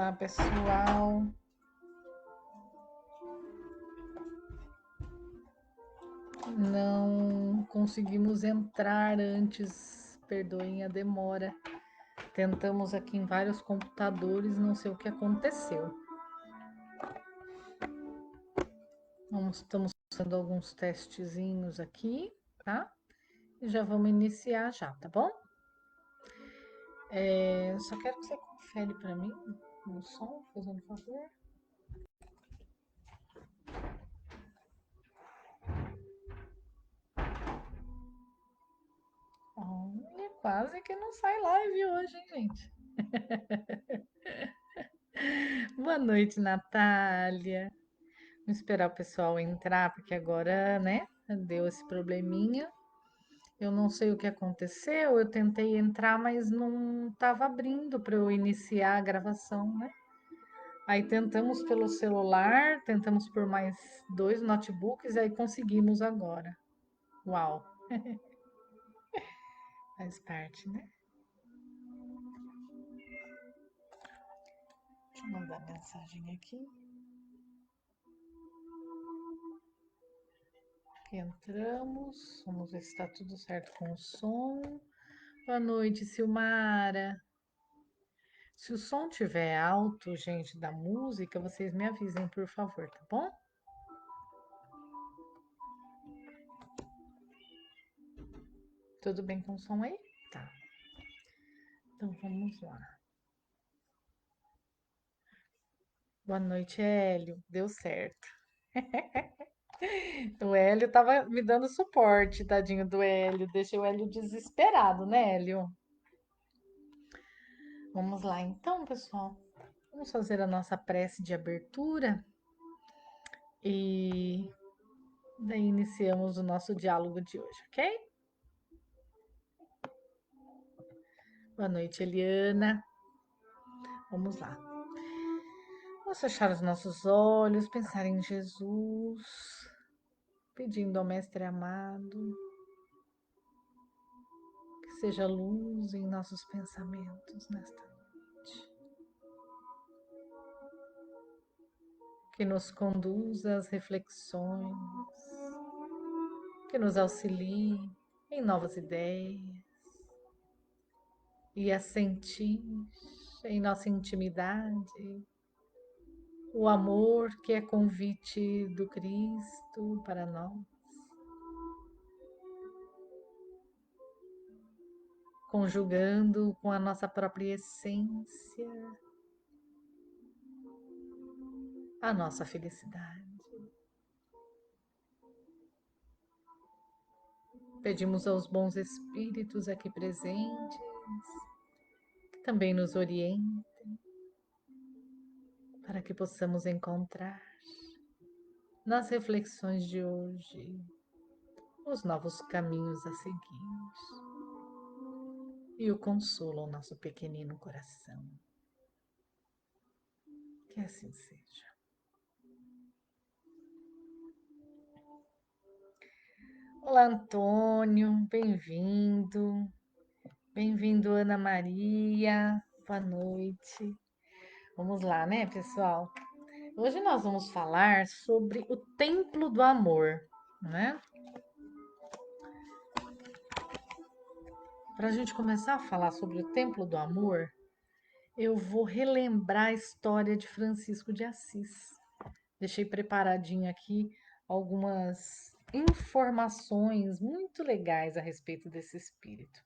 Olá, pessoal. Não conseguimos entrar antes, perdoem a demora. Tentamos aqui em vários computadores, não sei o que aconteceu. Estamos fazendo alguns testezinhos aqui, tá? E já vamos iniciar já, tá bom? Só quero que você confere para mim no som, fazendo favor. Olha, quase que não sai live hoje, hein, gente? Boa noite, Natália. Vamos esperar o pessoal entrar, porque agora, né, deu esse probleminha. Eu não sei o que aconteceu, eu tentei entrar, mas não estava abrindo para eu iniciar a gravação, né? Aí tentamos pelo celular, tentamos por mais 2 notebooks, aí conseguimos agora. Uau, faz parte, né? Deixa eu mandar mensagem aqui. Aqui entramos, vamos ver se está tudo certo com o som. Boa noite, Silmara. Se o som tiver alto, gente, da música, vocês me avisem, por favor, tá bom? Tudo bem com o som aí? Tá. Então vamos lá. Boa noite, Hélio. Deu certo. O Hélio tava me dando suporte, tadinho do Hélio. Deixei o Hélio desesperado, né, Hélio? Vamos lá, então, pessoal. Vamos fazer a nossa prece de abertura e daí iniciamos o nosso diálogo de hoje, ok? Boa noite, Eliana. Vamos lá. Vamos fechar os nossos olhos, pensar em Jesus, pedindo ao Mestre amado que seja luz em nossos pensamentos nesta noite, que nos conduza às reflexões, que nos auxilie em novas ideias e a sentir em nossa intimidade o amor que é convite do Cristo para nós, conjugando com a nossa própria essência a nossa felicidade. Pedimos aos bons espíritos aqui presentes que também nos orientem para que possamos encontrar nas reflexões de hoje os novos caminhos a seguir e o consolo ao nosso pequenino coração. Que assim seja. Olá, Antônio, bem-vindo. Bem-vindo, Ana Maria. Boa noite. Vamos lá, né, pessoal? Hoje nós vamos falar sobre o templo do amor, né? Para a gente começar a falar sobre o templo do amor, eu vou relembrar a história de Francisco de Assis. Deixei preparadinho aqui algumas informações muito legais a respeito desse espírito.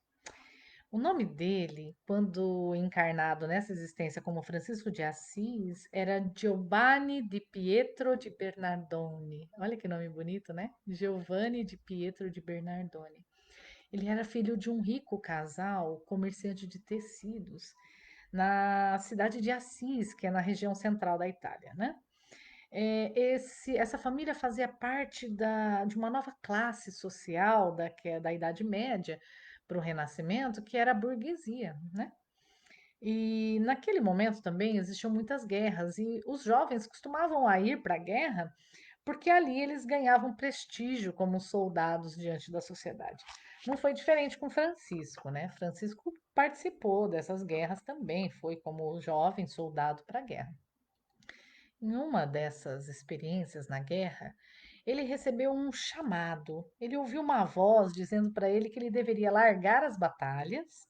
O nome dele, quando encarnado nessa existência como Francisco de Assis, era Giovanni di Pietro di Bernardone. Olha que nome bonito, né? Giovanni di Pietro di Bernardone. Ele era filho de um rico casal, comerciante de tecidos, na cidade de Assis, que é na região central da Itália, né? Essa família fazia parte de uma nova classe social que é da Idade Média para o Renascimento, que era a burguesia, né? E naquele momento também existiam muitas guerras e os jovens costumavam a ir para a guerra porque ali eles ganhavam prestígio como soldados diante da sociedade. Não foi diferente com Francisco, né? Francisco participou dessas guerras também, foi como jovem soldado para a guerra. Em uma dessas experiências na guerra, ele recebeu um chamado. Ele ouviu uma voz dizendo para ele que ele deveria largar as batalhas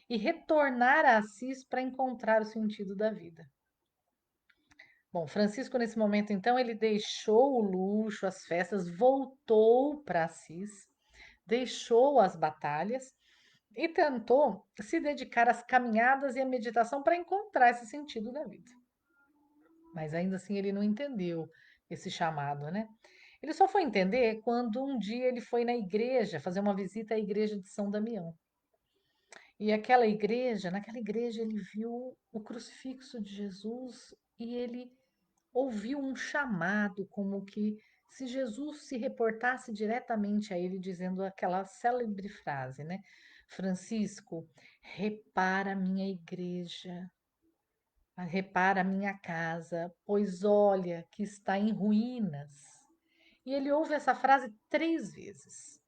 e retornar a Assis para encontrar o sentido da vida. Bom, Francisco, nesse momento, então, ele deixou o luxo, as festas, voltou para Assis, deixou as batalhas e tentou se dedicar às caminhadas e à meditação para encontrar esse sentido da vida. Mas ainda assim ele não entendeu esse chamado, né? Ele só foi entender quando um dia ele foi na igreja, fazer uma visita à igreja de São Damião. E naquela igreja ele viu o crucifixo de Jesus e ele ouviu um chamado, como que se Jesus se reportasse diretamente a ele, dizendo aquela célebre frase, né? Francisco, repara a minha igreja, repara a minha casa, pois olha que está em ruínas. E ele ouve essa frase 3 vezes.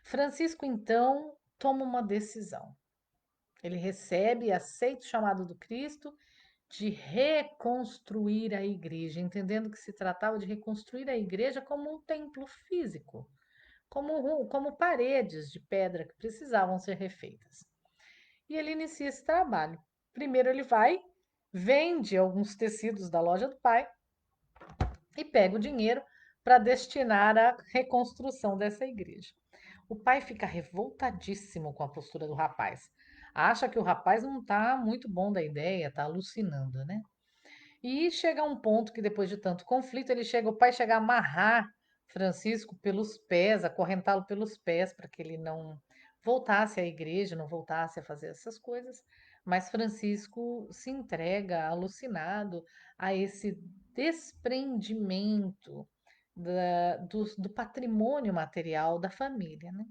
Francisco, então, toma uma decisão. Ele recebe e aceita o chamado do Cristo de reconstruir a igreja, entendendo que se tratava de reconstruir a igreja como um templo físico, como paredes de pedra que precisavam ser refeitas. E ele inicia esse trabalho. Primeiro ele vai, vende alguns tecidos da loja do pai e pega o dinheiro para destinar à reconstrução dessa igreja. O pai fica revoltadíssimo com a postura do rapaz. Acha que o rapaz não está muito bom da ideia, está alucinando, né? E chega a um ponto que depois de tanto conflito, o pai chega a amarrar Francisco pelos pés, acorrentá-lo pelos pés para que ele não voltasse à igreja, não voltasse a fazer essas coisas. Mas Francisco se entrega alucinado a esse desprendimento do patrimônio material da família, né?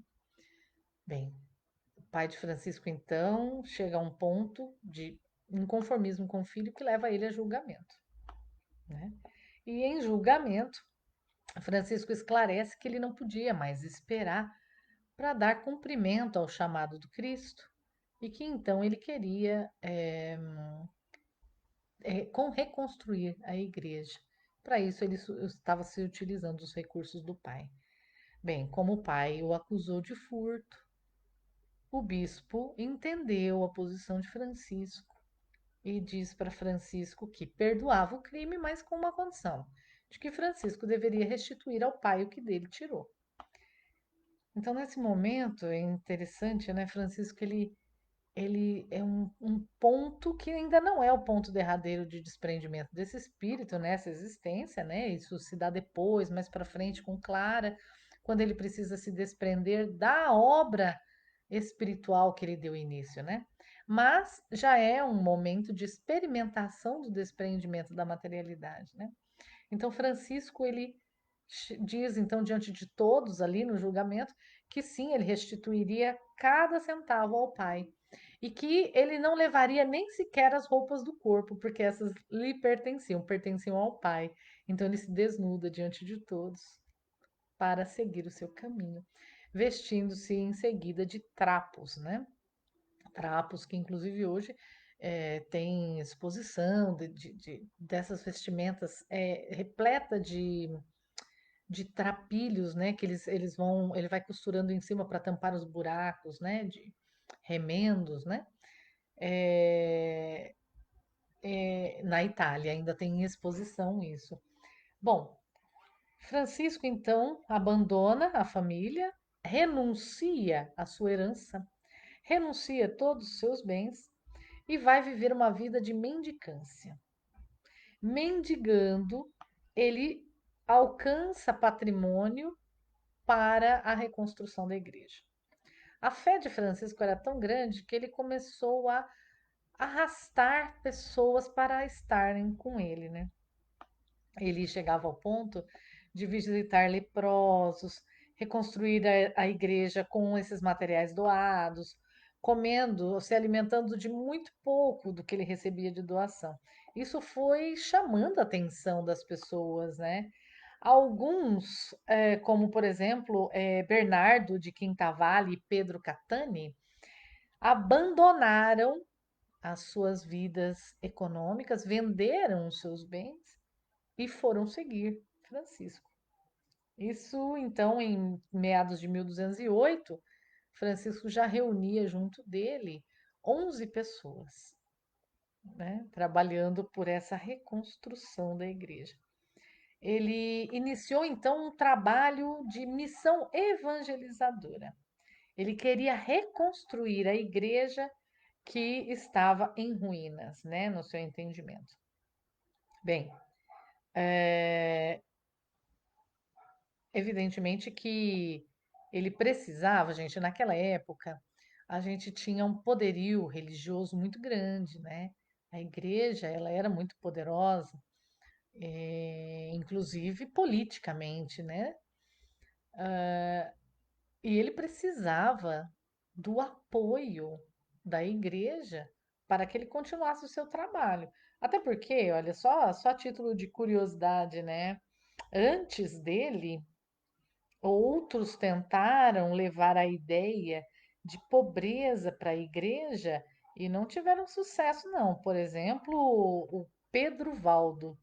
Bem, o pai de Francisco então chega a um ponto de inconformismo com o filho que leva ele a julgamento, né? E em julgamento, Francisco esclarece que ele não podia mais esperar para dar cumprimento ao chamado do Cristo e que então ele queria reconstruir a igreja. Para isso, ele estava se utilizando dos recursos do pai. Bem, como o pai o acusou de furto, o bispo entendeu a posição de Francisco e diz para Francisco que perdoava o crime, mas com uma condição, de que Francisco deveria restituir ao pai o que dele tirou. Então, nesse momento, é interessante, né, Francisco, ele é um ponto que ainda não é o ponto derradeiro de desprendimento desse espírito, né, essa existência, né, isso se dá depois, mais para frente, com Clara, quando ele precisa se desprender da obra espiritual que ele deu início, né? Mas já é um momento de experimentação do desprendimento da materialidade, né? Então Francisco ele diz então diante de todos ali no julgamento que sim, ele restituiria cada centavo ao pai e que ele não levaria nem sequer as roupas do corpo, porque essas lhe pertenciam ao pai. Então ele se desnuda diante de todos para seguir o seu caminho, vestindo-se em seguida de trapos, né? Trapos que inclusive hoje tem exposição dessas vestimentas repleta de trapilhos, né? Que ele vai costurando em cima para tampar os buracos, né? De remendos, né? É, na Itália ainda tem em exposição isso. Bom, Francisco então abandona a família, renuncia à sua herança, renuncia a todos os seus bens e vai viver uma vida de mendicância. Mendigando, ele alcança patrimônio para a reconstrução da igreja. A fé de Francisco era tão grande que ele começou a arrastar pessoas para estarem com ele, né? Ele chegava ao ponto de visitar leprosos, reconstruir a igreja com esses materiais doados, comendo, se alimentando de muito pouco do que ele recebia de doação. Isso foi chamando a atenção das pessoas, né? Alguns, como por exemplo, Bernardo de Quintavalle e Pedro Catani, abandonaram as suas vidas econômicas, venderam os seus bens e foram seguir Francisco. Isso, então, em meados de 1208, Francisco já reunia junto dele 11 pessoas, né, trabalhando por essa reconstrução da igreja. Ele iniciou então um trabalho de missão evangelizadora. Ele queria reconstruir a igreja que estava em ruínas, né, no seu entendimento. Bem, evidentemente que ele precisava, gente, naquela época, a gente tinha um poderio religioso muito grande, né? A igreja, ela era muito poderosa, inclusive politicamente, né? E ele precisava do apoio da igreja para que ele continuasse o seu trabalho. Até porque, olha só a título de curiosidade, né? Antes dele, outros tentaram levar a ideia de pobreza para a igreja e não tiveram sucesso, não. Por exemplo, o Pedro Valdo,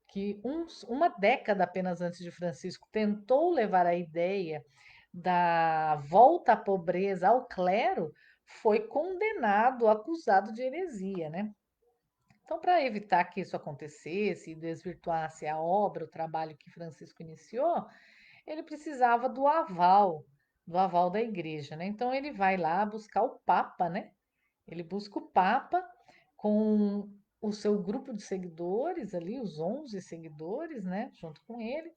que uma década apenas antes de Francisco tentou levar a ideia da volta à pobreza ao clero, foi condenado, acusado de heresia, né? Então, para evitar que isso acontecesse e desvirtuasse a obra, o trabalho que Francisco iniciou, ele precisava do aval da igreja, né? Então ele vai lá buscar o Papa, né? Ele busca o Papa com o seu grupo de seguidores ali, os 11 seguidores, né? Junto com ele.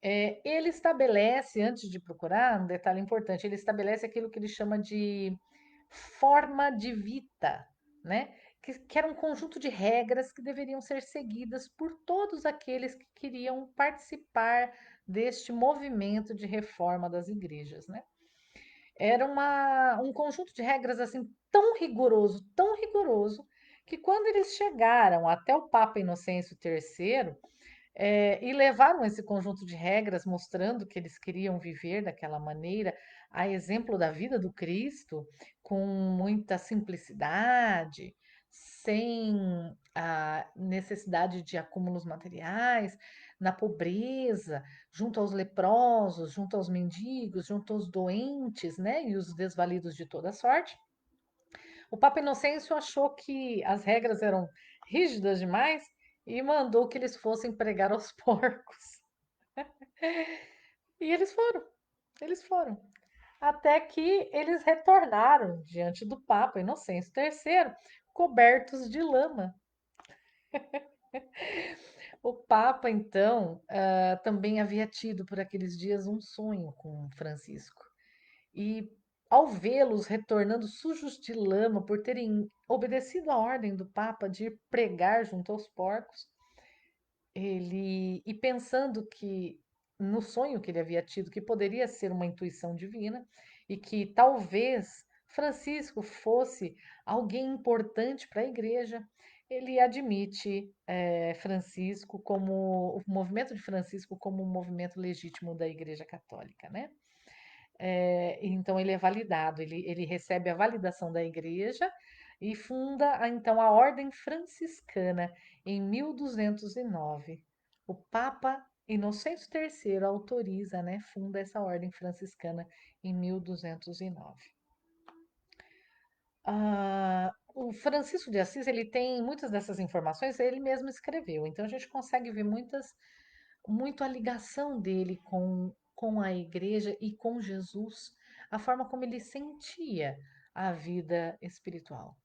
Ele estabelece, antes de procurar, um detalhe importante, ele estabelece aquilo que ele chama de forma de vita, né? Que era um conjunto de regras que deveriam ser seguidas por todos aqueles que queriam participar deste movimento de reforma das igrejas, né? Era um conjunto de regras assim tão rigoroso, que quando eles chegaram até o Papa Inocêncio III, e levaram esse conjunto de regras mostrando que eles queriam viver daquela maneira, a exemplo da vida do Cristo, com muita simplicidade, sem a necessidade de acúmulos materiais, na pobreza, junto aos leprosos, junto aos mendigos, junto aos doentes, né, e os desvalidos de toda sorte. O Papa Inocêncio achou que as regras eram rígidas demais e mandou que eles fossem pregar aos porcos. E eles foram. Até que eles retornaram diante do Papa Inocêncio III, cobertos de lama. O Papa, então, também havia tido por aqueles dias um sonho com Francisco. E ao vê-los retornando sujos de lama por terem obedecido à ordem do Papa de ir pregar junto aos porcos, e pensando que no sonho que ele havia tido, que poderia ser uma intuição divina e que talvez Francisco fosse alguém importante para a igreja, ele admite Francisco como o movimento de Francisco como um movimento legítimo da Igreja Católica, né? Então ele é validado, ele recebe a validação da igreja e funda então a Ordem Franciscana em 1209. O Papa Inocêncio III autoriza, né, funda essa Ordem Franciscana em 1209. O Francisco de Assis, ele tem muitas dessas informações, ele mesmo escreveu, então a gente consegue ver muito a ligação dele com a igreja e com Jesus, a forma como ele sentia a vida espiritual.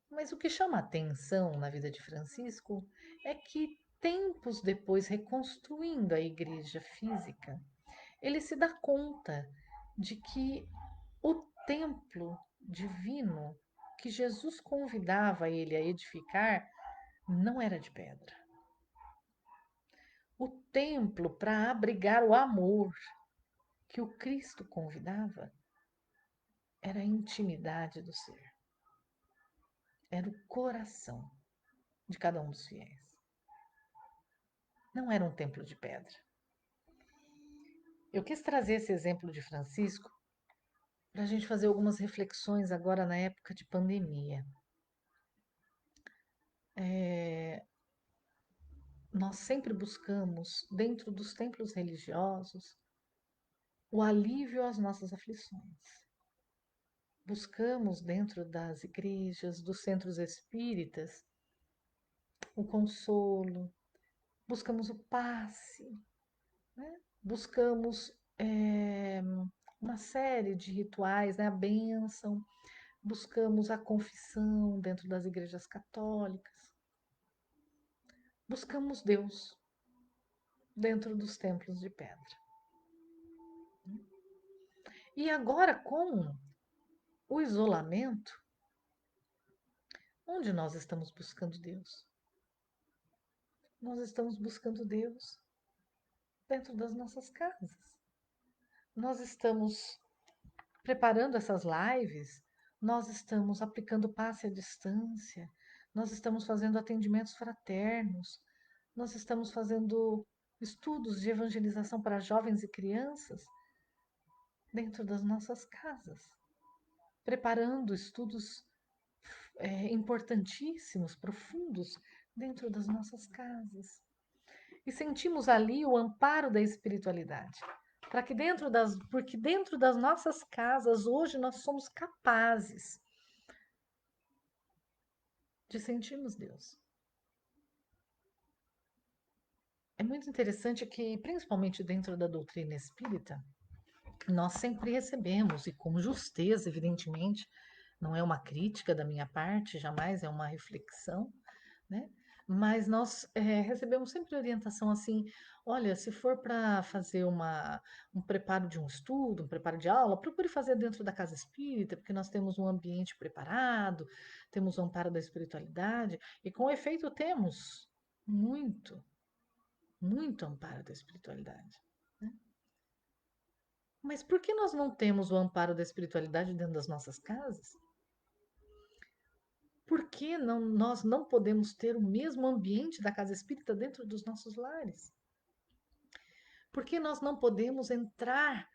Mas o que chama atenção na vida de Francisco é que, tempos depois, reconstruindo a igreja física, ele se dá conta de que o templo divino que Jesus convidava ele a edificar não era de pedra. O templo para abrigar o amor que o Cristo convidava era a intimidade do ser, era o coração de cada um dos fiéis. Não era um templo de pedra. Eu quis trazer esse exemplo de Francisco para a gente fazer algumas reflexões agora na época de pandemia. Nós sempre buscamos, dentro dos templos religiosos, o alívio às nossas aflições. Buscamos, dentro das igrejas, dos centros espíritas, o consolo, buscamos o passe, né? Buscamos uma série de rituais, né? A bênção, buscamos a confissão dentro das igrejas católicas, buscamos Deus dentro dos templos de pedra. E agora, com o isolamento, onde nós estamos buscando Deus? Nós estamos buscando Deus dentro das nossas casas. Nós estamos preparando essas lives, nós estamos aplicando passe à distância, nós estamos fazendo atendimentos fraternos, nós estamos fazendo estudos de evangelização para jovens e crianças dentro das nossas casas, preparando estudos importantíssimos, profundos, dentro das nossas casas. E sentimos ali o amparo da espiritualidade. Para que porque dentro das nossas casas hoje nós somos capazes de sentirmos Deus. É muito interessante que, principalmente dentro da doutrina espírita, nós sempre recebemos, e com justeza, evidentemente, não é uma crítica da minha parte, jamais é uma reflexão, né? Mas nós recebemos sempre orientação assim: olha, se for para fazer um preparo de um estudo, um preparo de aula, procure fazer dentro da casa espírita, porque nós temos um ambiente preparado, temos o amparo da espiritualidade, e com efeito temos muito, muito amparo da espiritualidade. Né? Mas por que nós não temos o amparo da espiritualidade dentro das nossas casas? Por que nós não podemos ter o mesmo ambiente da casa espírita dentro dos nossos lares? Por que nós não podemos adentrar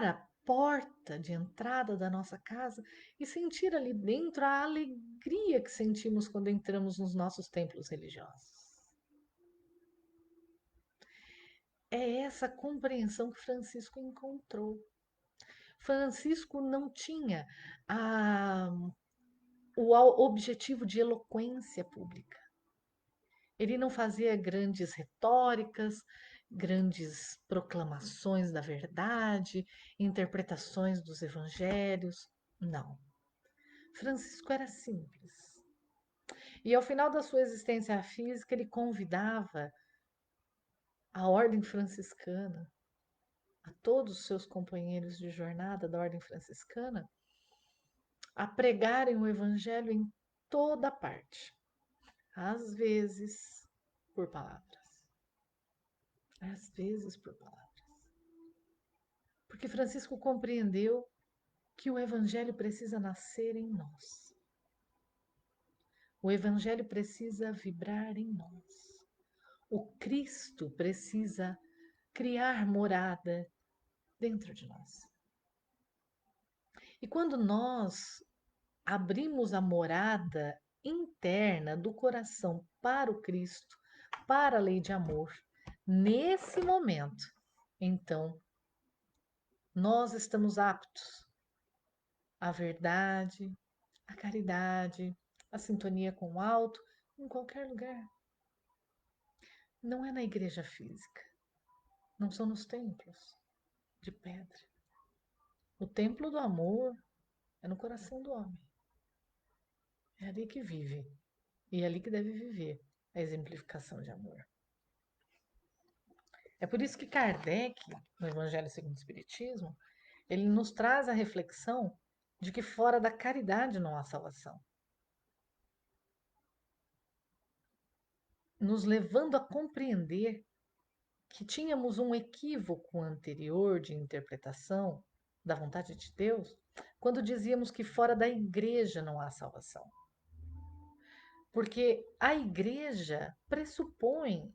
a porta de entrada da nossa casa e sentir ali dentro a alegria que sentimos quando entramos nos nossos templos religiosos? É essa compreensão que Francisco encontrou. Francisco não tinha a, o objetivo de eloquência pública. Ele não fazia grandes retóricas, grandes proclamações da verdade, interpretações dos evangelhos. Não. Francisco era simples. E ao final da sua existência física, ele convidava a ordem franciscana, a todos os seus companheiros de jornada da ordem franciscana, a pregarem o evangelho em toda parte, às vezes por palavras, às vezes por palavras. Porque Francisco compreendeu que o evangelho precisa nascer em nós. O evangelho precisa vibrar em nós. O Cristo precisa criar morada dentro de nós. E quando nós abrimos a morada interna do coração para o Cristo, para a lei de amor, nesse momento, então, nós estamos aptos à verdade, à caridade, à sintonia com o alto, em qualquer lugar. Não é na igreja física, não são nos templos de pedra. O templo do amor é no coração do homem. É ali que vive e é ali que deve viver a exemplificação de amor. É por isso que Kardec, no Evangelho segundo o Espiritismo, ele nos traz a reflexão de que fora da caridade não há salvação, nos levando a compreender que tínhamos um equívoco anterior de interpretação da vontade de Deus quando dizíamos que fora da igreja não há salvação. Porque a igreja pressupõe,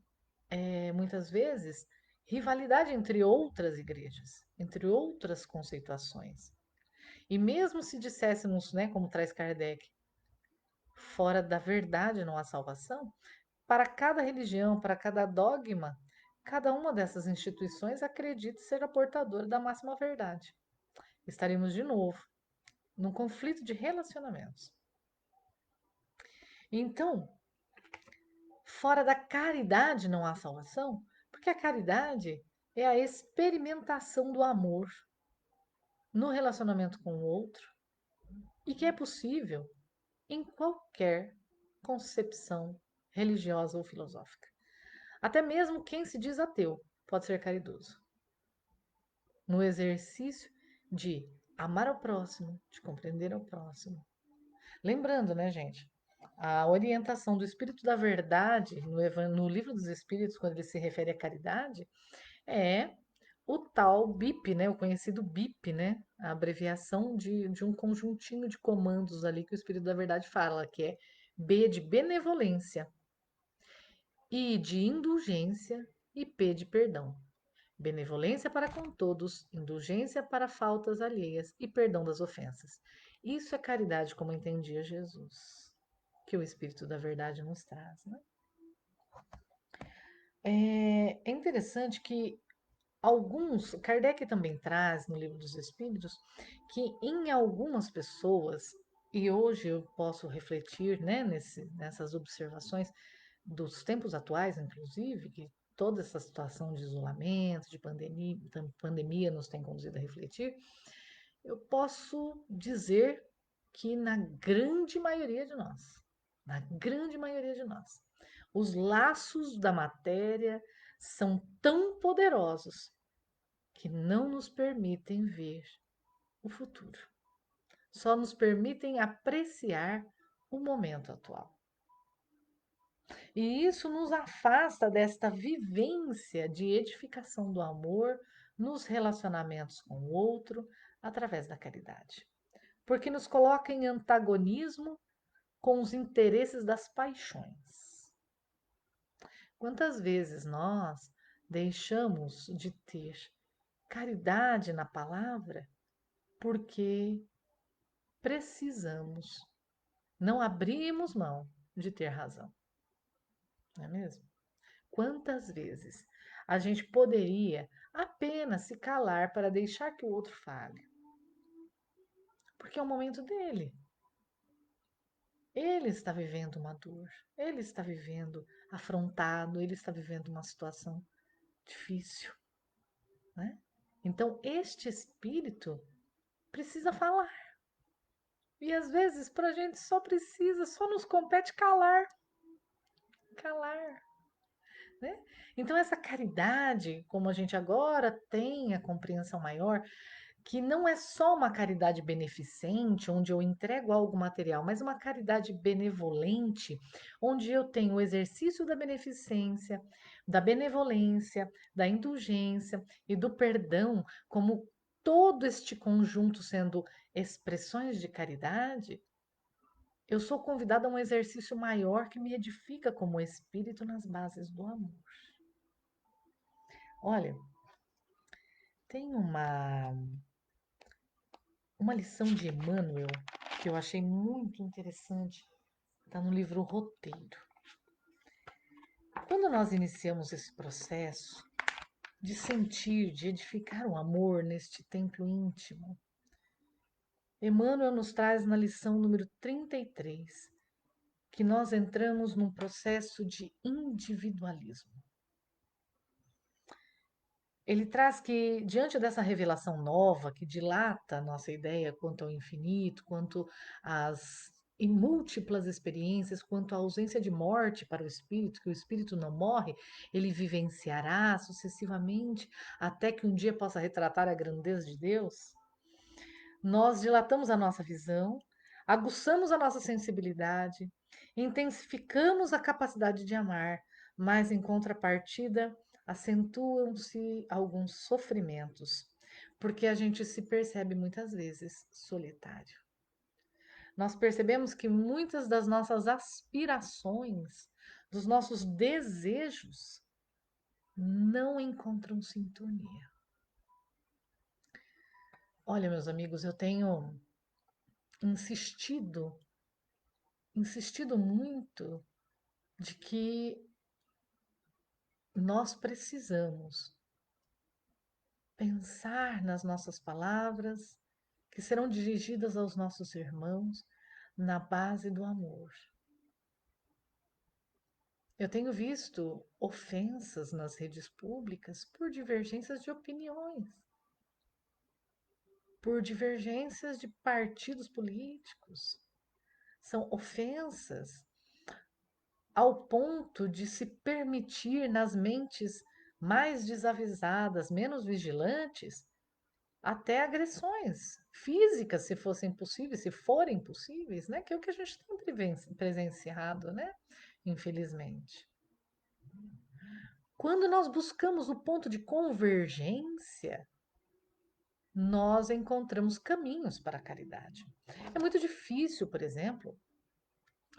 muitas vezes, rivalidade entre outras igrejas, entre outras conceituações. E mesmo se disséssemos, né, como traz Kardec, fora da verdade não há salvação, para cada religião, para cada dogma, cada uma dessas instituições acredita ser a portadora da máxima verdade. Estaremos de novo num conflito de relacionamentos. Então, fora da caridade não há salvação, porque a caridade é a experimentação do amor no relacionamento com o outro e que é possível em qualquer concepção religiosa ou filosófica. Até mesmo quem se diz ateu pode ser caridoso. No exercício de amar ao próximo, de compreender ao próximo. Lembrando, né, gente? A orientação do Espírito da Verdade no Livro dos Espíritos, quando ele se refere à caridade, é o tal BIP, né? O conhecido BIP, né? A abreviação de um conjuntinho de comandos ali que o Espírito da Verdade fala, que é B de benevolência, I de indulgência e P de perdão. Benevolência para com todos, indulgência para faltas alheias e perdão das ofensas. Isso é caridade como entendia Jesus, que o Espírito da Verdade nos traz. Né? É interessante que Kardec também traz no Livro dos Espíritos, que em algumas pessoas, e hoje eu posso refletir né, nessas observações dos tempos atuais, inclusive, que toda essa situação de isolamento, de pandemia nos tem conduzido a refletir, eu posso dizer que na grande maioria de nós, os laços da matéria são tão poderosos que não nos permitem ver o futuro, só nos permitem apreciar o momento atual. E isso nos afasta desta vivência de edificação do amor nos relacionamentos com o outro através da caridade. Porque nos coloca em antagonismo com os interesses das paixões. Quantas vezes nós deixamos de ter caridade na palavra porque precisamos, não abrimos mão de ter razão, não é mesmo? Quantas vezes a gente poderia apenas se calar para deixar que o outro fale? Porque é o momento dele. Ele está vivendo uma dor, ele está vivendo afrontado, ele está vivendo uma situação difícil, né? Então, este espírito precisa falar. E às vezes, para a gente só nos compete calar, calar. Né? Então, essa caridade, como a gente agora tem a compreensão maior, que não é só uma caridade beneficente, onde eu entrego algo material, mas uma caridade benevolente, onde eu tenho o exercício da beneficência, da benevolência, da indulgência e do perdão, como todo este conjunto sendo expressões de caridade, eu sou convidada a um exercício maior que me edifica como espírito nas bases do amor. Olha, tem uma lição de Emmanuel que eu achei muito interessante, está no livro Roteiro. Quando nós iniciamos esse processo de sentir, de edificar o amor neste templo íntimo, Emmanuel nos traz na lição número 33 que nós entramos num processo de individualismo. Ele traz que, diante dessa revelação nova, que dilata a nossa ideia quanto ao infinito, quanto às múltiplas experiências, quanto à ausência de morte para o espírito, que o espírito não morre, ele vivenciará sucessivamente até que um dia possa retratar a grandeza de Deus. Nós dilatamos a nossa visão, aguçamos a nossa sensibilidade, intensificamos a capacidade de amar, mas em contrapartida acentuam-se alguns sofrimentos, porque a gente se percebe muitas vezes solitário. Nós percebemos que muitas das nossas aspirações, dos nossos desejos, não encontram sintonia. Olha, meus amigos, eu tenho insistido, insistido muito de que nós precisamos pensar nas nossas palavras, que serão dirigidas aos nossos irmãos, na base do amor. Eu tenho visto ofensas nas redes públicas por divergências de opiniões, por divergências de partidos políticos. São ofensas ao ponto de se permitir nas mentes mais desavisadas, menos vigilantes, até agressões físicas, se fossem possíveis, se forem possíveis, né? Que é o que a gente tem presenciado, né? Infelizmente. Quando nós buscamos o ponto de convergência, nós encontramos caminhos para a caridade. É muito difícil, por exemplo,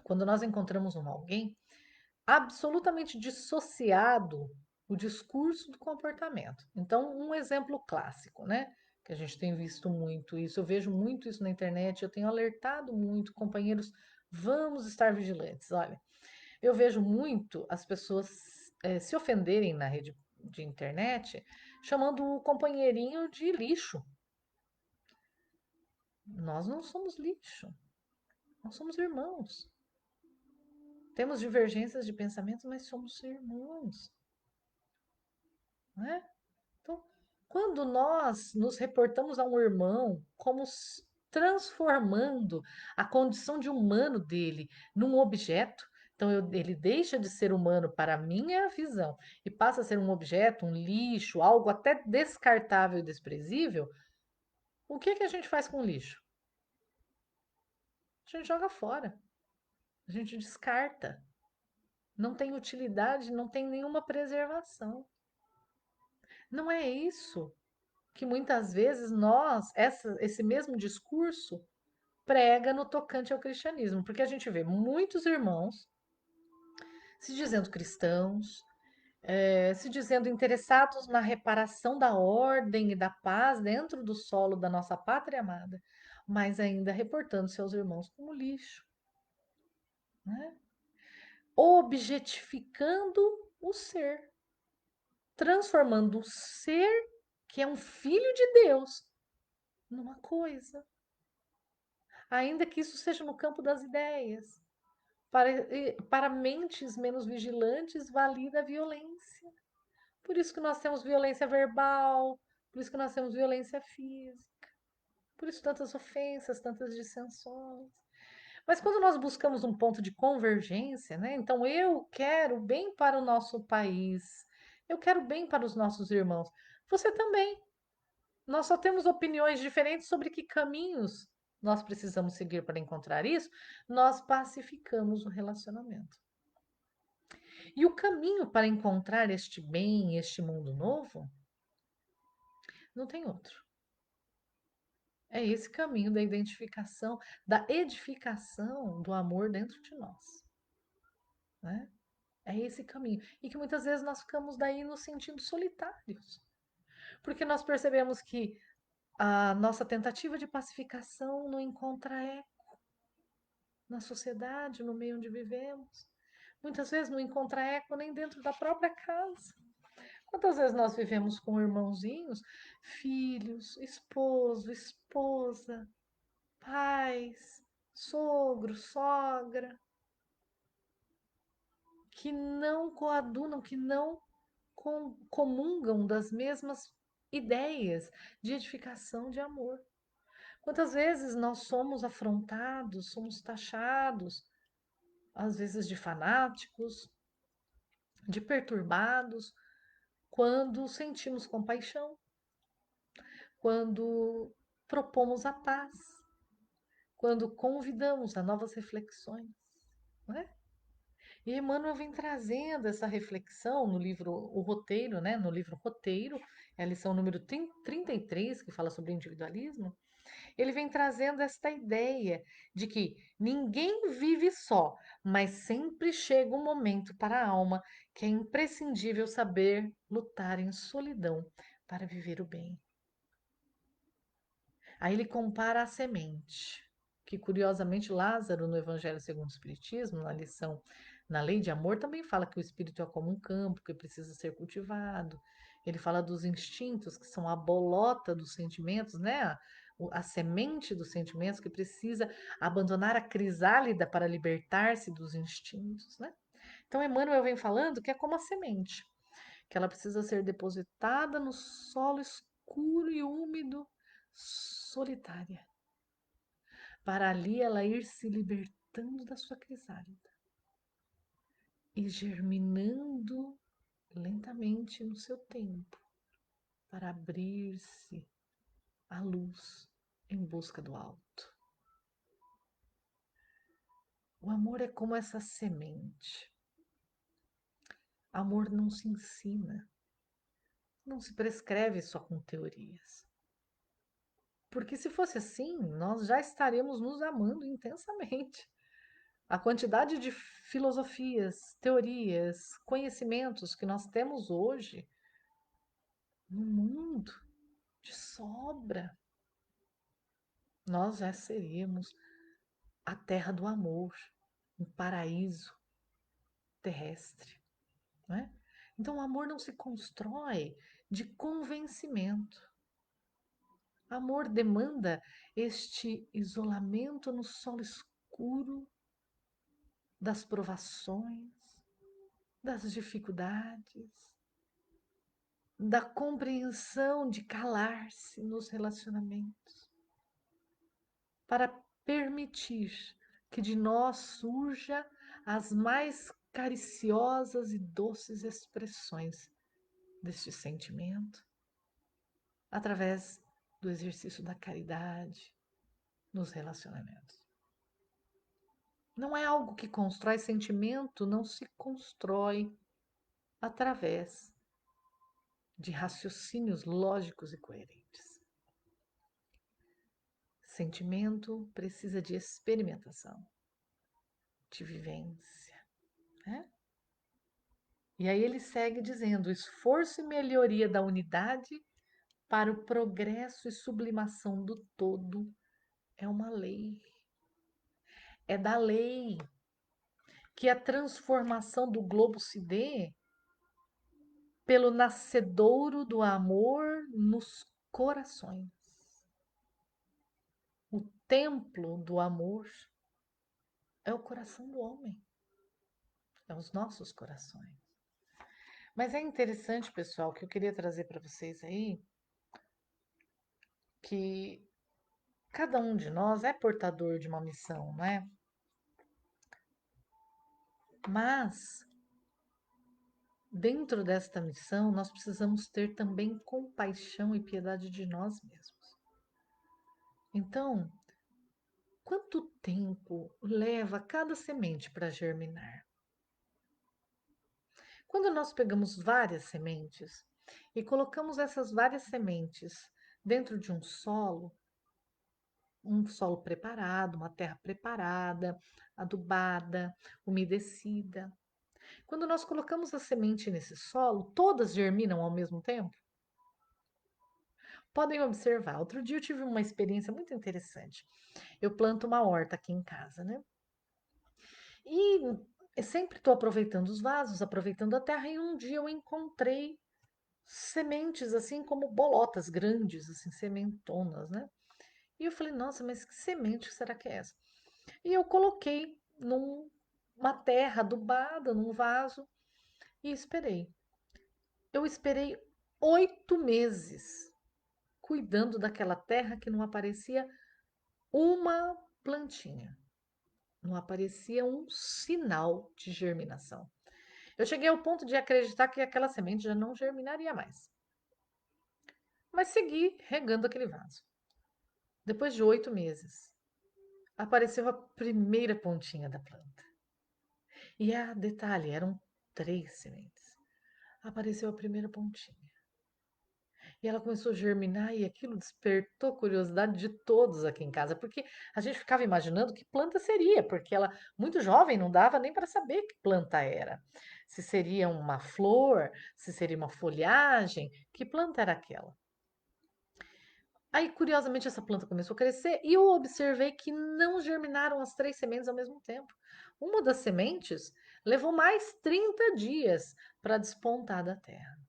quando nós encontramos alguém absolutamente dissociado o discurso do comportamento. Então, um exemplo clássico, né? Que a gente tem visto muito isso, eu vejo muito isso na internet, eu tenho alertado muito companheiros, vamos estar vigilantes. Olha, eu vejo muito as pessoas se ofenderem na rede de internet, chamando o companheirinho de lixo. Nós não somos lixo, nós somos irmãos. Temos divergências de pensamento, mas somos irmãos, né? Então, quando nós nos reportamos a um irmão como transformando a condição de humano dele num objeto, então ele deixa de ser humano para a minha visão e passa a ser um objeto, um lixo, algo até descartável e desprezível, o que que a gente faz com o lixo? A gente joga fora, a gente descarta. Não tem utilidade, não tem nenhuma preservação. Não é isso que muitas vezes esse mesmo discurso prega no tocante ao cristianismo, porque a gente vê muitos irmãos se dizendo cristãos, se dizendo interessados na reparação da ordem e da paz dentro do solo da nossa pátria amada, mas ainda reportando seus irmãos como lixo, né? Objetificando o ser, transformando o ser, que é um filho de Deus, numa coisa, ainda que isso seja no campo das ideias. Para mentes menos vigilantes, valida a violência. Por isso que nós temos violência verbal, por isso que nós temos violência física, por isso tantas ofensas, tantas dissensões. Mas quando nós buscamos um ponto de convergência, né? Então eu quero bem para o nosso país, eu quero bem para os nossos irmãos. Você também. Nós só temos opiniões diferentes sobre que caminhos nós precisamos seguir para encontrar isso. Nós pacificamos o relacionamento. E o caminho para encontrar este bem, este mundo novo, não tem outro. É esse caminho da identificação, da edificação do amor dentro de nós, né? É esse caminho. E que muitas vezes nós ficamos daí nos sentindo solitários, porque nós percebemos que a nossa tentativa de pacificação não encontra eco na sociedade, no meio onde vivemos. Muitas vezes não encontra eco nem dentro da própria casa. Quantas vezes nós vivemos com irmãozinhos, filhos, esposo, esposa, pais, sogro, sogra, que não coadunam, que não comungam das mesmas ideias de edificação, de amor. Quantas vezes nós somos afrontados, somos taxados, às vezes de fanáticos, de perturbados, quando sentimos compaixão, quando propomos a paz, quando convidamos a novas reflexões, não é? E Emmanuel vem trazendo essa reflexão no livro O Roteiro, né? No livro Roteiro, é a lição número 33, que fala sobre individualismo. Ele vem trazendo esta ideia de que ninguém vive só, mas sempre chega um momento para a alma que é imprescindível saber lutar em solidão para viver o bem. Aí ele compara a semente, que curiosamente Lázaro, no Evangelho segundo o Espiritismo, na lição na lei de amor, também fala que o espírito é como um campo que precisa ser cultivado. Ele fala dos instintos, que são a bolota dos sentimentos, né? A semente dos sentimentos que precisa abandonar a crisálida para libertar-se dos instintos, né? Então, Emmanuel vem falando que é como a semente, que ela precisa ser depositada no solo escuro e úmido, solitária, para ali ela ir se libertando da sua crisálida e germinando lentamente no seu tempo, para abrir-se à luz em busca do alto. O amor é como essa semente. Amor não se ensina, não se prescreve só com teorias. Porque se fosse assim, nós já estaríamos nos amando intensamente. A quantidade de filosofias, teorias, conhecimentos que nós temos hoje no mundo de sobra, nós já seríamos a terra do amor, um paraíso terrestre, não é? Então, o amor não se constrói de convencimento. Amor demanda este isolamento no solo escuro das provações, das dificuldades, da compreensão de calar-se nos relacionamentos, para permitir que de nós surja as mais cariciosas e doces expressões deste sentimento, através do exercício da caridade nos relacionamentos. Não é algo que constrói sentimento, não se constrói através de raciocínios lógicos e coerentes. Sentimento precisa de experimentação, de vivência, né? E aí ele segue dizendo: esforço e melhoria da unidade para o progresso e sublimação do todo é uma lei. É da lei que a transformação do globo se dê pelo nascedouro do amor nos corações. O templo do amor é o coração do homem, é os nossos corações. Mas é interessante, pessoal, que eu queria trazer para vocês aí que cada um de nós é portador de uma missão, não é? Mas dentro desta missão, nós precisamos ter também compaixão e piedade de nós mesmos. Então, quanto tempo leva cada semente para germinar? Quando nós pegamos várias sementes e colocamos essas várias sementes dentro de um solo preparado, uma terra preparada, adubada, umedecida. Quando nós colocamos a semente nesse solo, todas germinam ao mesmo tempo? Podem observar. Outro dia eu tive uma experiência muito interessante. Eu planto uma horta aqui em casa, né? E eu sempre estou aproveitando os vasos, aproveitando a terra, e um dia eu encontrei sementes assim como bolotas grandes, assim, sementonas, né? E eu falei, nossa, mas que semente será que é essa? E eu coloquei numa terra adubada, num vaso, e esperei. Eu esperei 8 meses cuidando daquela terra que não aparecia uma plantinha, não aparecia um sinal de germinação. Eu cheguei ao ponto de acreditar que aquela semente já não germinaria mais. Mas segui regando aquele vaso. Depois de 8 meses, apareceu a primeira pontinha da planta. E detalhe, eram 3 sementes. Apareceu a primeira pontinha. E ela começou a germinar e aquilo despertou curiosidade de todos aqui em casa, porque a gente ficava imaginando que planta seria, porque ela, muito jovem, não dava nem para saber que planta era. Se seria uma flor, se seria uma folhagem, que planta era aquela? Aí, curiosamente, essa planta começou a crescer e eu observei que não germinaram as 3 sementes ao mesmo tempo. Uma das sementes levou mais 30 dias para despontar da terra.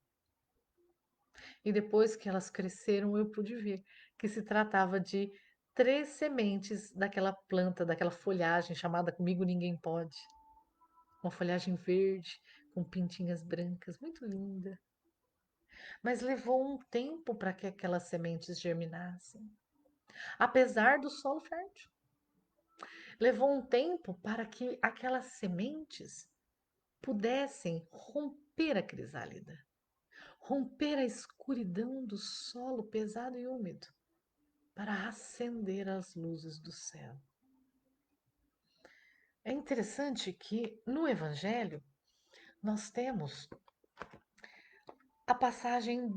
E depois que elas cresceram, eu pude ver que se tratava de 3 sementes daquela planta, daquela folhagem chamada Comigo Ninguém Pode. Uma folhagem verde com pintinhas brancas, muito linda. Mas levou um tempo para que aquelas sementes germinassem, apesar do solo fértil. Levou um tempo para que aquelas sementes pudessem romper a crisálida, romper a escuridão do solo pesado e úmido, para acender as luzes do céu. É interessante que no Evangelho nós temos a passagem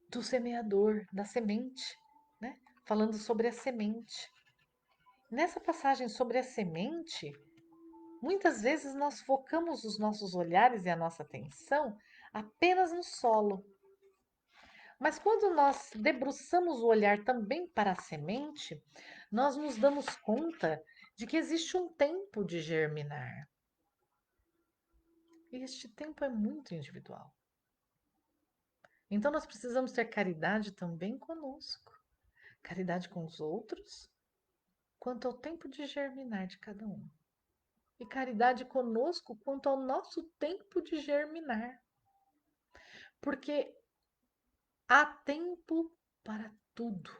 do semeador, da semente, né? Falando sobre a semente. Nessa passagem sobre a semente, muitas vezes nós focamos os nossos olhares e a nossa atenção apenas no solo. Mas quando nós debruçamos o olhar também para a semente, nós nos damos conta de que existe um tempo de germinar. E este tempo é muito individual. Então nós precisamos ter caridade também conosco, caridade com os outros, quanto ao tempo de germinar de cada um. E caridade conosco quanto ao nosso tempo de germinar. Porque há tempo para tudo.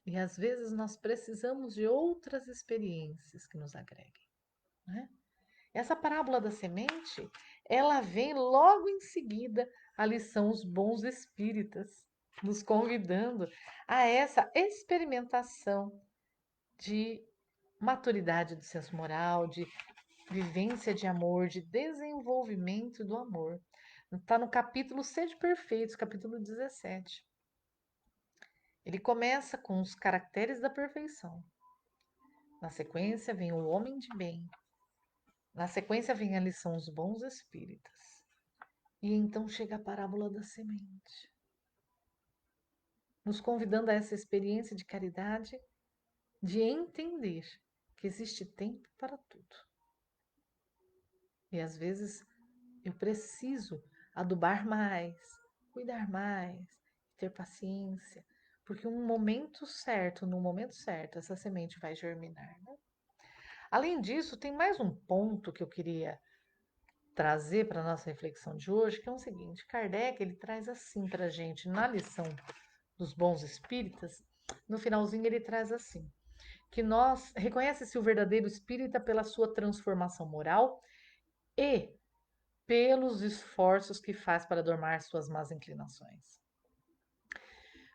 E às vezes nós precisamos de outras experiências que nos agreguem, né? Essa parábola da semente, ela vem logo em seguida a lição Os Bons Espíritas, nos convidando a essa experimentação de maturidade do senso moral, de vivência de amor, de desenvolvimento do amor. Está no capítulo Sede Perfeitos, capítulo 17. Ele começa com os caracteres da perfeição. Na sequência vem o homem de bem. Na sequência vem a lição Os Bons Espíritas. E então chega a parábola da semente, nos convidando a essa experiência de caridade, de entender que existe tempo para tudo. E às vezes eu preciso adubar mais, cuidar mais, ter paciência, porque no momento certo, essa semente vai germinar, né? Além disso, tem mais um ponto que eu queria trazer para a nossa reflexão de hoje, que é o seguinte: Kardec ele traz assim para a gente na lição dos bons espíritas, no finalzinho ele traz assim, que nós reconhece-se o verdadeiro espírita pela sua transformação moral e pelos esforços que faz para domar suas más inclinações.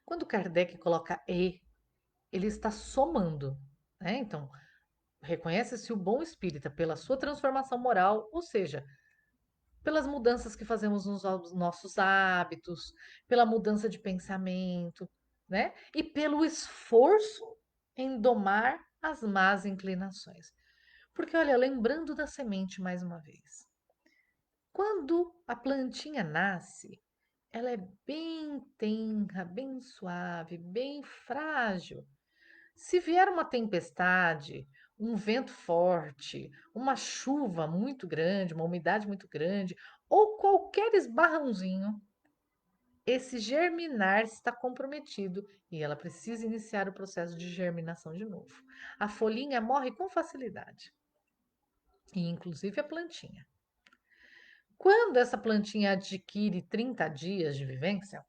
Quando Kardec coloca ele está somando, né? Então, reconhece-se o bom espírita pela sua transformação moral, ou seja, pelas mudanças que fazemos nos nossos hábitos, pela mudança de pensamento, né? E pelo esforço em domar as más inclinações. Porque, olha, lembrando da semente mais uma vez, quando a plantinha nasce, ela é bem tenra, bem suave, bem frágil. Se vier uma tempestade, um vento forte, uma chuva muito grande, uma umidade muito grande, ou qualquer esbarrãozinho, esse germinar está comprometido e ela precisa iniciar o processo de germinação de novo. A folhinha morre com facilidade, e inclusive a plantinha. Quando essa plantinha adquire 30 dias de vivência,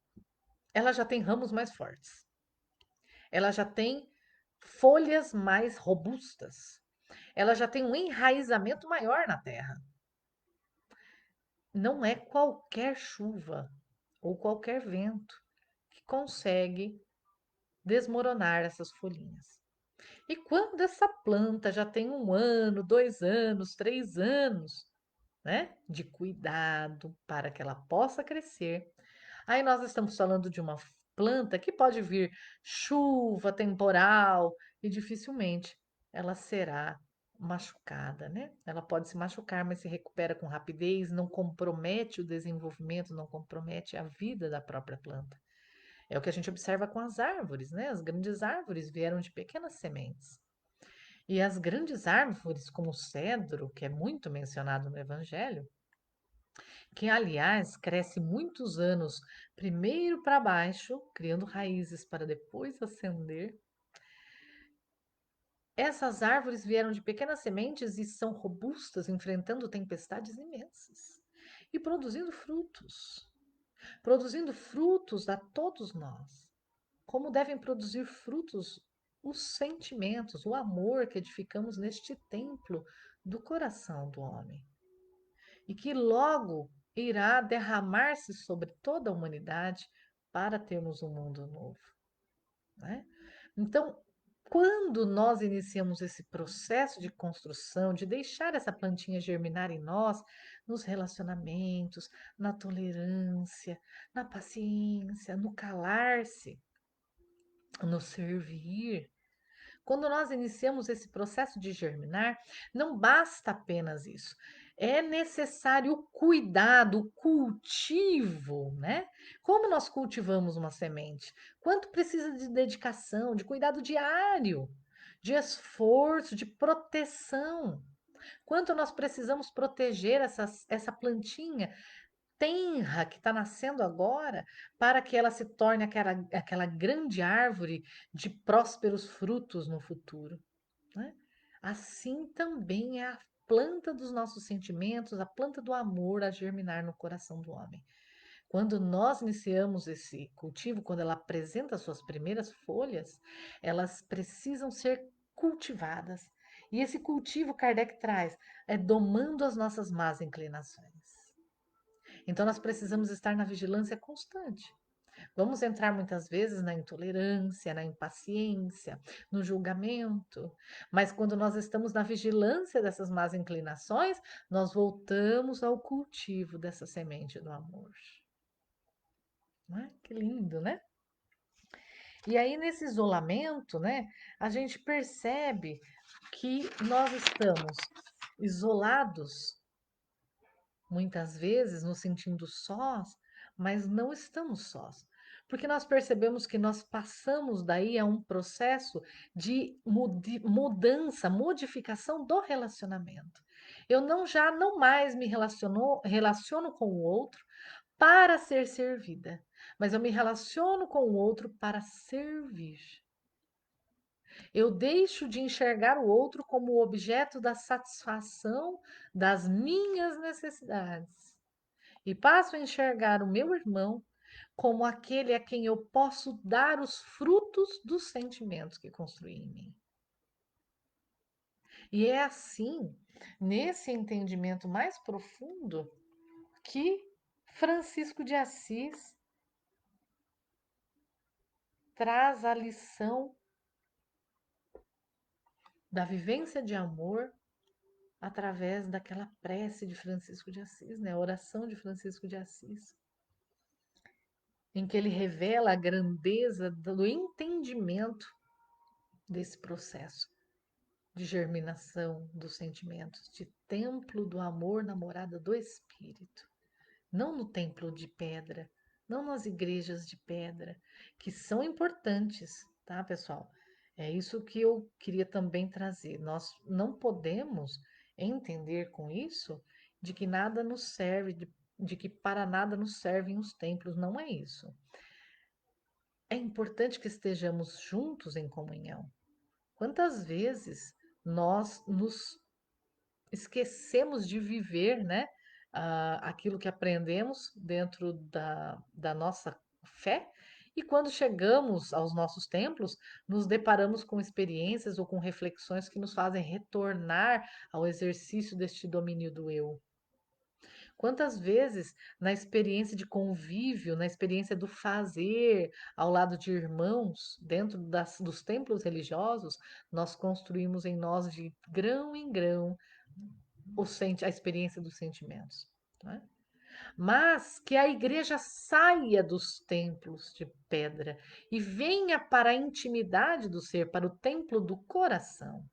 ela já tem ramos mais fortes, ela já tem folhas mais robustas, ela já tem um enraizamento maior na terra. Não é qualquer chuva ou qualquer vento que consegue desmoronar essas folhinhas. E quando essa planta já tem 1 ano, 2 anos, 3 anos, né? De cuidado para que ela possa crescer. Aí nós estamos falando de uma planta que pode vir chuva, temporal, e dificilmente ela será machucada, né? Ela pode se machucar, mas se recupera com rapidez, não compromete o desenvolvimento, não compromete a vida da própria planta. É o que a gente observa com as árvores, né? As grandes árvores vieram de pequenas sementes. E as grandes árvores, como o cedro, que é muito mencionado no Evangelho, que aliás cresce muitos anos primeiro para baixo, criando raízes para depois ascender. Essas árvores vieram de pequenas sementes e são robustas, enfrentando tempestades imensas e produzindo frutos a todos nós. Como devem produzir frutos os sentimentos, o amor que edificamos neste templo do coração do homem, e que logo irá derramar-se sobre toda a humanidade para termos um mundo novo, né? Então, quando nós iniciamos esse processo de construção, de deixar essa plantinha germinar em nós, nos relacionamentos, na tolerância, na paciência, no calar-se, no servir, quando nós iniciamos esse processo de germinar, não basta apenas isso. É necessário o cuidado, o cultivo, né? Como nós cultivamos uma semente? Quanto precisa de dedicação, de cuidado diário, de esforço, de proteção? Quanto nós precisamos proteger essa plantinha tenra que está nascendo agora, para que ela se torne aquela grande árvore de prósperos frutos no futuro, né? Assim também é a planta dos nossos sentimentos, a planta do amor a germinar no coração do homem. Quando nós iniciamos esse cultivo, quando ela apresenta suas primeiras folhas, elas precisam ser cultivadas. E esse cultivo Kardec traz é domando as nossas más inclinações. Então, nós precisamos estar na vigilância constante. Vamos entrar muitas vezes na intolerância, na impaciência, no julgamento, mas quando nós estamos na vigilância dessas más inclinações, nós voltamos ao cultivo dessa semente do amor. Não é? Que lindo, né? E aí, nesse isolamento, né, a gente percebe que nós estamos isolados muitas vezes nos sentindo sós, mas não estamos sós. Porque nós percebemos que nós passamos daí a um processo de mudança, modificação do relacionamento. Eu não mais me relaciono com o outro para ser servida, mas eu me relaciono com o outro para servir. Eu deixo de enxergar o outro como objeto da satisfação das minhas necessidades e passo a enxergar o meu irmão como aquele a quem eu posso dar os frutos dos sentimentos que construí em mim. E é assim, nesse entendimento mais profundo, que Francisco de Assis traz a lição da vivência de amor através daquela prece de Francisco de Assis, né? A oração de Francisco de Assis, em que ele revela a grandeza do entendimento desse processo de germinação dos sentimentos, de templo do amor na morada do Espírito, não no templo de pedra, não nas igrejas de pedra, que são importantes, tá, pessoal? É isso que eu queria também trazer. Nós não podemos entender com isso de que nada nos serve, de que para nada nos servem os templos, não é isso. É importante que estejamos juntos em comunhão. Quantas vezes nós nos esquecemos de viver, né, aquilo que aprendemos dentro da nossa fé, e quando chegamos aos nossos templos, nos deparamos com experiências ou com reflexões que nos fazem retornar ao exercício deste domínio do eu. Quantas vezes, na experiência de convívio, na experiência do fazer ao lado de irmãos, dentro dos templos religiosos, nós construímos em nós de grão em grão a experiência dos sentimentos, né? Mas que a igreja saia dos templos de pedra e venha para a intimidade do ser, para o templo do coração.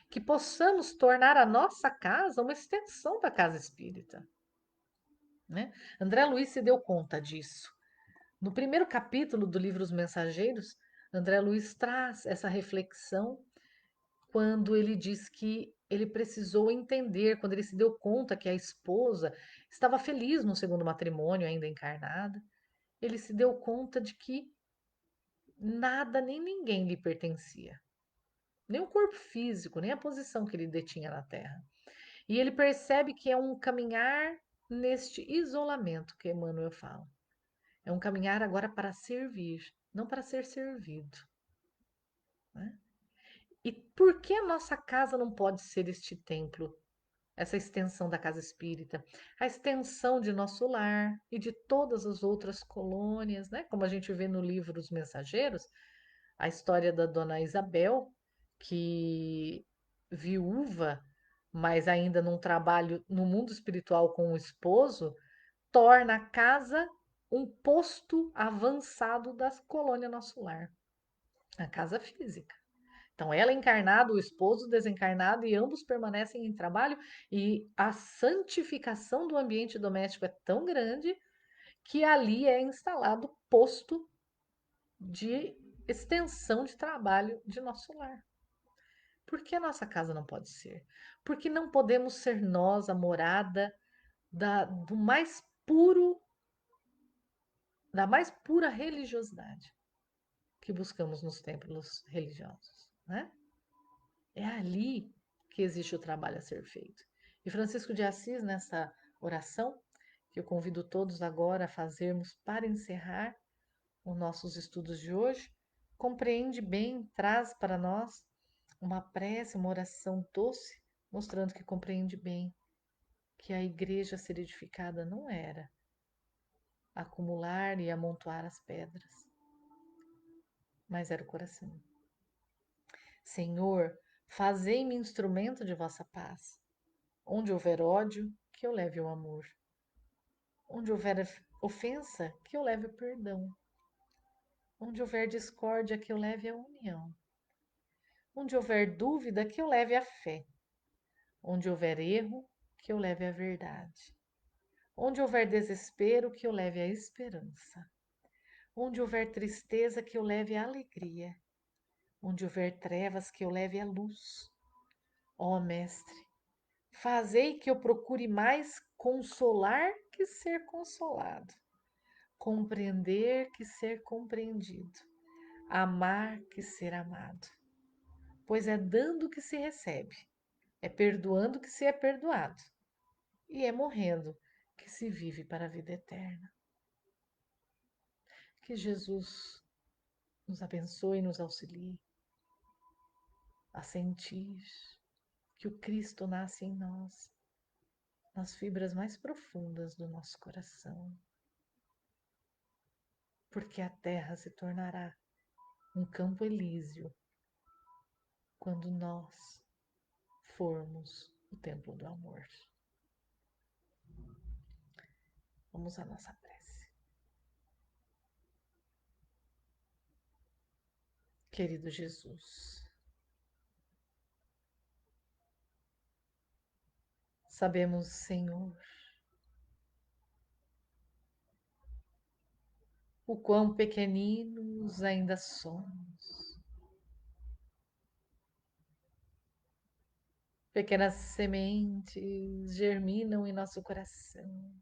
Que possamos tornar a nossa casa uma extensão da casa espírita, né? André Luiz se deu conta disso. No primeiro capítulo do livro Os Mensageiros, André Luiz traz essa reflexão quando ele diz que ele precisou entender, quando ele se deu conta que a esposa estava feliz no segundo matrimônio, ainda encarnada, ele se deu conta de que nada nem ninguém lhe pertencia, nem o corpo físico, nem a posição que ele detinha na Terra. E ele percebe que é um caminhar neste isolamento que Emmanuel fala. É um caminhar agora para servir, não para ser servido, né? E por que a nossa casa não pode ser este templo? Essa extensão da casa espírita, a extensão de nosso lar e de todas as outras colônias, né? Como a gente vê no livro Os Mensageiros, a história da dona Isabel, que viúva, mas ainda num trabalho no mundo espiritual com o esposo, torna a casa um posto avançado da colônia Nosso Lar, a casa física. Então, ela encarnada, o esposo desencarnado, e ambos permanecem em trabalho, e a santificação do ambiente doméstico é tão grande que ali é instalado posto de extensão de trabalho de nosso lar. Por que a nossa casa não pode ser? Porque não podemos ser nós a morada do mais puro, da mais pura religiosidade que buscamos nos templos religiosos, né? É ali que existe o trabalho a ser feito. E Francisco de Assis, nessa oração, que eu convido todos agora a fazermos para encerrar os nossos estudos de hoje, compreende bem, traz para nós uma prece, uma oração doce, mostrando que compreende bem que a igreja a ser edificada não era acumular e amontoar as pedras, mas era o coração. Senhor, fazei-me instrumento de vossa paz. Onde houver ódio, que eu leve o amor. Onde houver ofensa, que eu leve o perdão. Onde houver discórdia, que eu leve a união. Onde houver dúvida, que eu leve a fé. Onde houver erro, que eu leve a verdade. Onde houver desespero, que eu leve a esperança. Onde houver tristeza, que eu leve a alegria. Onde houver trevas, que eu leve a luz. Ó Mestre, fazei que eu procure mais consolar que ser consolado, compreender que ser compreendido, amar que ser amado. Pois é dando que se recebe, é perdoando que se é perdoado, e é morrendo que se vive para a vida eterna. Que Jesus nos abençoe e nos auxilie a sentir que o Cristo nasce em nós, nas fibras mais profundas do nosso coração, porque a terra se tornará um campo elíseo quando nós formos o templo do amor. Vamos à nossa prece. Querido Jesus, sabemos, Senhor, o quão pequeninos ainda somos. Pequenas sementes germinam em nosso coração.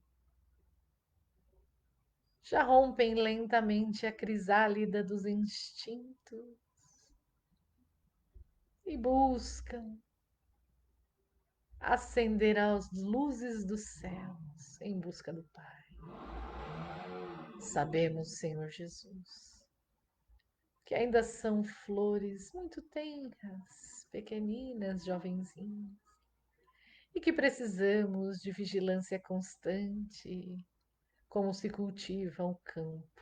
Já rompem lentamente a crisálida dos instintos e buscam acender as luzes dos céus em busca do Pai. Sabemos, Senhor Jesus, que ainda são flores muito tenras, pequeninas, jovenzinhas, e que precisamos de vigilância constante, como se cultiva o campo,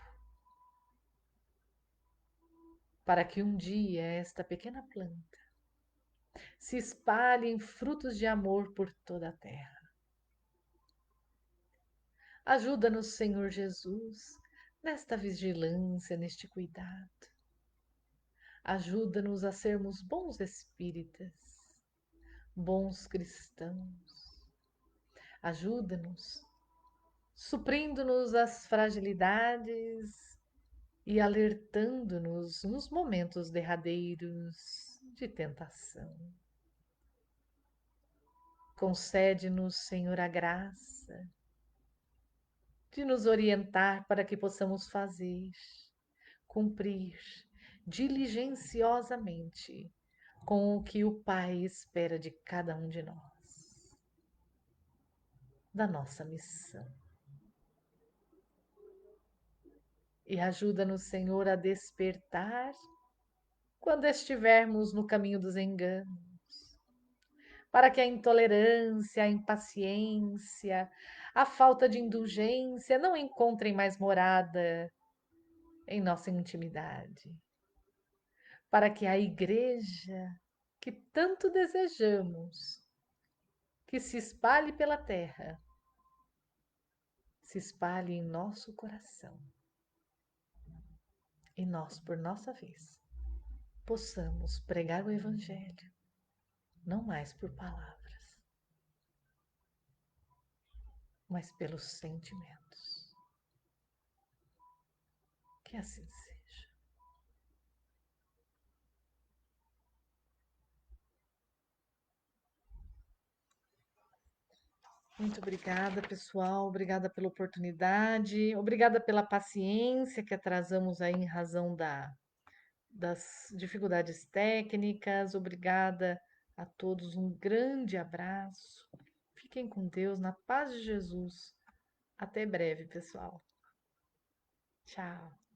para que um dia esta pequena planta se espalhem frutos de amor por toda a terra. Ajuda-nos, Senhor Jesus, nesta vigilância, neste cuidado. Ajuda-nos a sermos bons espíritas, bons cristãos. Ajuda-nos, suprindo-nos as fragilidades e alertando-nos nos momentos derradeiros de tentação. Concede-nos, Senhor, a graça de nos orientar para que possamos fazer, cumprir diligenciosamente com o que o Pai espera de cada um de nós, da nossa missão. E ajuda-nos, Senhor, a despertar quando estivermos no caminho dos enganos, para que a intolerância, a impaciência, a falta de indulgência não encontrem mais morada em nossa intimidade, para que a igreja que tanto desejamos que se espalhe pela terra, se espalhe em nosso coração e nós, por nossa vez, possamos pregar o Evangelho, não mais por palavras, mas pelos sentimentos. Que assim seja. Muito obrigada, pessoal. Obrigada pela oportunidade. Obrigada pela paciência que atrasamos aí em razão das dificuldades técnicas. Obrigada a todos. Um grande abraço. Fiquem com Deus, na paz de Jesus. Até breve, pessoal. Tchau.